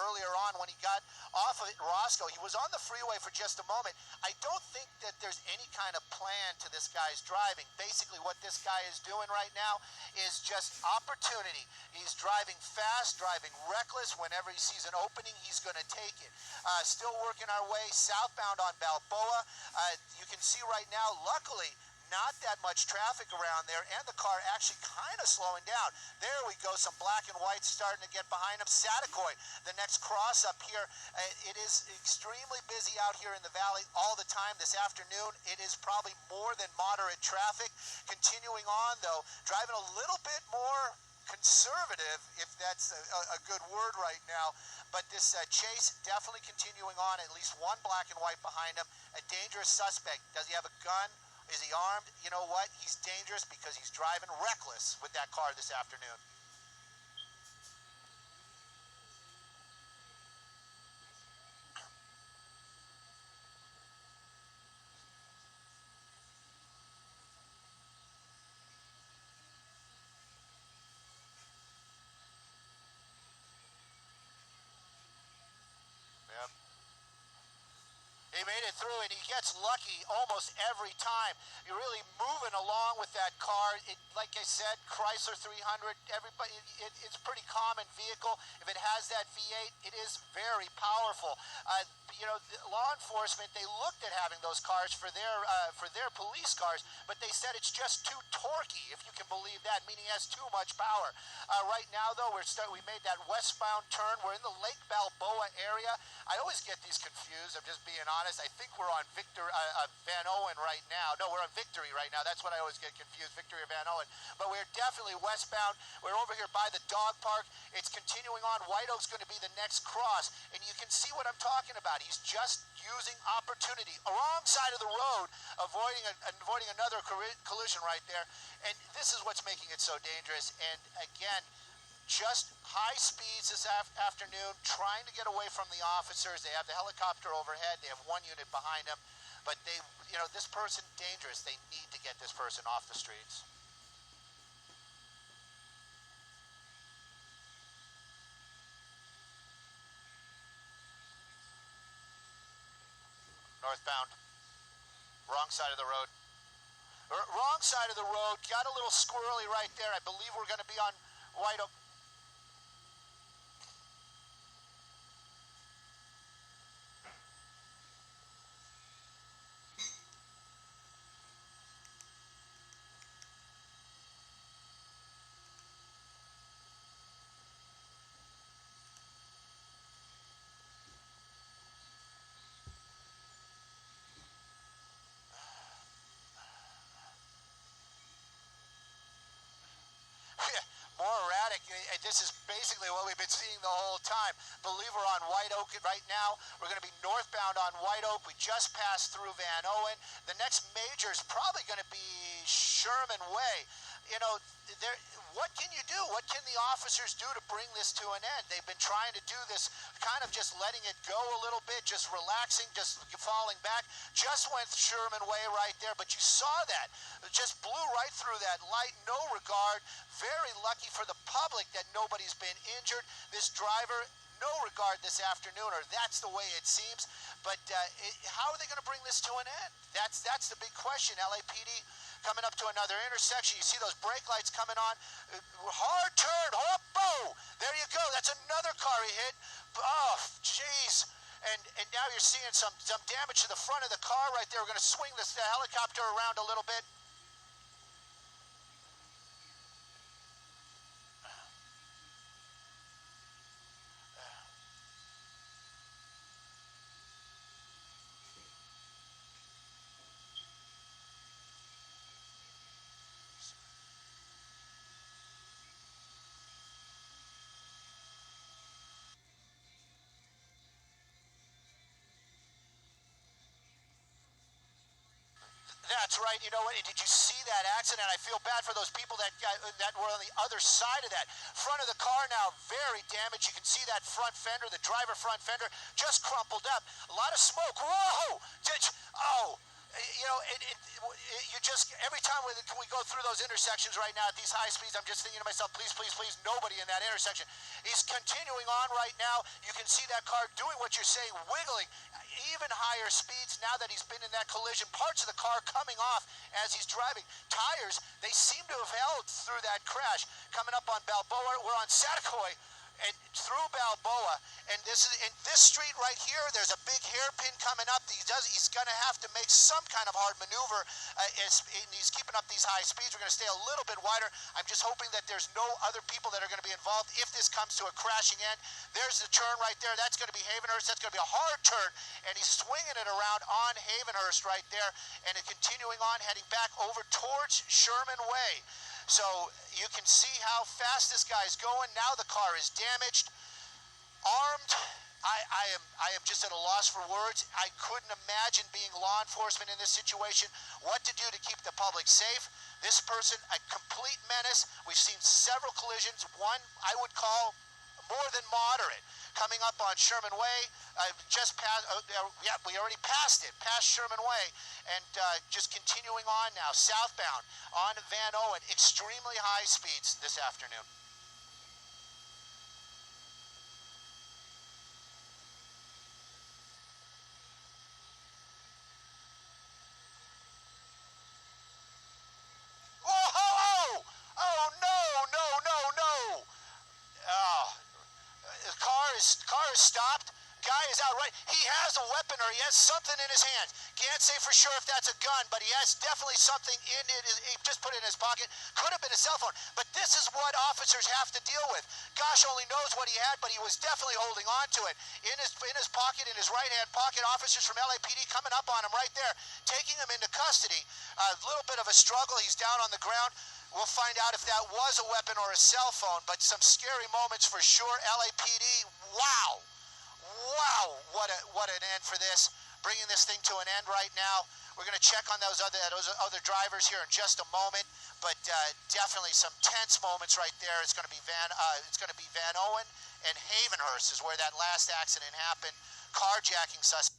earlier on when he got off of Roscoe. He was on the freeway for just a moment. I don't think that there's any kind of plan to this guy's driving. Basically, what this guy is doing right now is just opportunity. He's driving fast, driving reckless. Whenever he sees an opening, he's going to take it. Still working our way southbound on Balboa. You can see right now, luckily, not that much traffic around there, and the car actually kind of slowing down. There we go, some black and white starting to get behind him. Satakoy, the next cross up here. It is extremely busy out here in the valley all the time this afternoon. It is probably more than moderate traffic. Continuing on, though, driving a little bit more conservative, if that's a good word right now. But this chase definitely continuing on, at least one black and white behind him. A dangerous suspect. Does he have a gun? Is he armed? You know what? He's dangerous because he's driving reckless with that car this afternoon. Yep. He made it through, and he gets lucky almost every time. You're really moving along with that car. Like I said, Chrysler 300, everybody, it's a pretty common vehicle. If it has that V8, it is very powerful. You know, law enforcement, they looked at having those cars for their police cars, but they said it's just too torquey, if you can believe that, meaning it has too much power. Right now, though, we made that westbound turn. We're in the Lake Balboa area. I always get these confused. I'm just being honest. I think we're on Van Owen right now. No, we're on Victory right now. That's what I always get confused, Victory or Van Owen. But we're definitely westbound. We're over here by the dog park. It's continuing on. White Oak's going to be the next cross, and you can see what I'm talking about. He's just using opportunity. Wrong side of the road, avoiding another collision right there. And this is what's making it so dangerous. And again, just high speeds this afternoon, trying to get away from the officers. They have the helicopter overhead. They have one unit behind them. But this person, dangerous. They need to get this person off the streets. Northbound. Wrong side of the road. Wrong side of the road. Got a little squirrely right there. I believe we're going to be on White Oak. More erratic. This is basically what we've been seeing the whole time. Believe we're on White Oak right now. We're going to be northbound on White Oak. We just passed through Van Owen. The next major is probably going to be Sherman Way. You know, what can you do? What can the officers do to bring this to an end? They've been trying to do this, kind of just letting it go a little bit, just relaxing, just falling back. Just went Sherman Way right there, but you saw that. It just blew right through that light, no regard. Very lucky for the public that nobody's been injured. This driver, no regard this afternoon, or that's the way it seems. But how are they going to bring this to an end? That's the big question. LAPD coming up to another intersection. You see those brake lights coming on. Hard turn. Oh, there you go. That's another car he hit. Oh, jeez. And now you're seeing some damage to the front of the car right there. We're going to swing this helicopter around a little bit. That's right. You know what? Did you see that accident? I feel bad for those people that were on the other side of that. Front of the car now very damaged. You can see that front fender, the driver front fender, just crumpled up. A lot of smoke. Whoa! Oh! You just, every time we go through those intersections right now at these high speeds, I'm just thinking to myself, please, please, please, nobody in that intersection. He's continuing on right now. You can see that car doing what you're saying, wiggling even higher speeds now that he's been in that collision. Parts of the car coming off as he's driving. Tires, they seem to have held through that crash. Coming up on Balboa, we're on Satakoy, and through Balboa, and this street right here, there's a big hairpin coming up. He's going to have to make some kind of hard maneuver, and he's keeping up these high speeds. We're going to stay a little bit wider. I'm just hoping that there's no other people that are going to be involved if this comes to a crashing end. There's the turn right there. That's going to be Havenhurst. That's going to be a hard turn, and he's swinging it around on Havenhurst right there, and continuing on, heading back over towards Sherman Way. So you can see how fast this guy's going. Now the car is damaged, armed. I am just at a loss for words. I couldn't imagine being law enforcement in this situation, what to do to keep the public safe. This person, a complete menace. We've seen several collisions. One I would call more than moderate. Coming up on Sherman Way, just past, we already passed it, past Sherman Way, and just continuing on now, southbound on Van Owen, extremely high speeds this afternoon. Whoa! Oh no, no, no, no! Oh, the car is stopped. Guy is out right. He has a weapon, or he has something in his hands. Can't say for sure if that's a gun, but he has definitely something in it. He just put it in his pocket. Could have been a cell phone. But this is what officers have to deal with. Gosh only knows what he had, but he was definitely holding on to it. In his pocket, in his right-hand pocket, officers from LAPD coming up on him right there, taking him into custody. A little bit of a struggle. He's down on the ground. We'll find out if that was a weapon or a cell phone, but some scary moments for sure. LAPD, wow. Wow, what an end for this. Bringing this thing to an end right now. We're going to check on those other drivers here in just a moment, but definitely some tense moments right there. It's going to be Van Owen and Havenhurst is where that last accident happened. Carjacking suspect.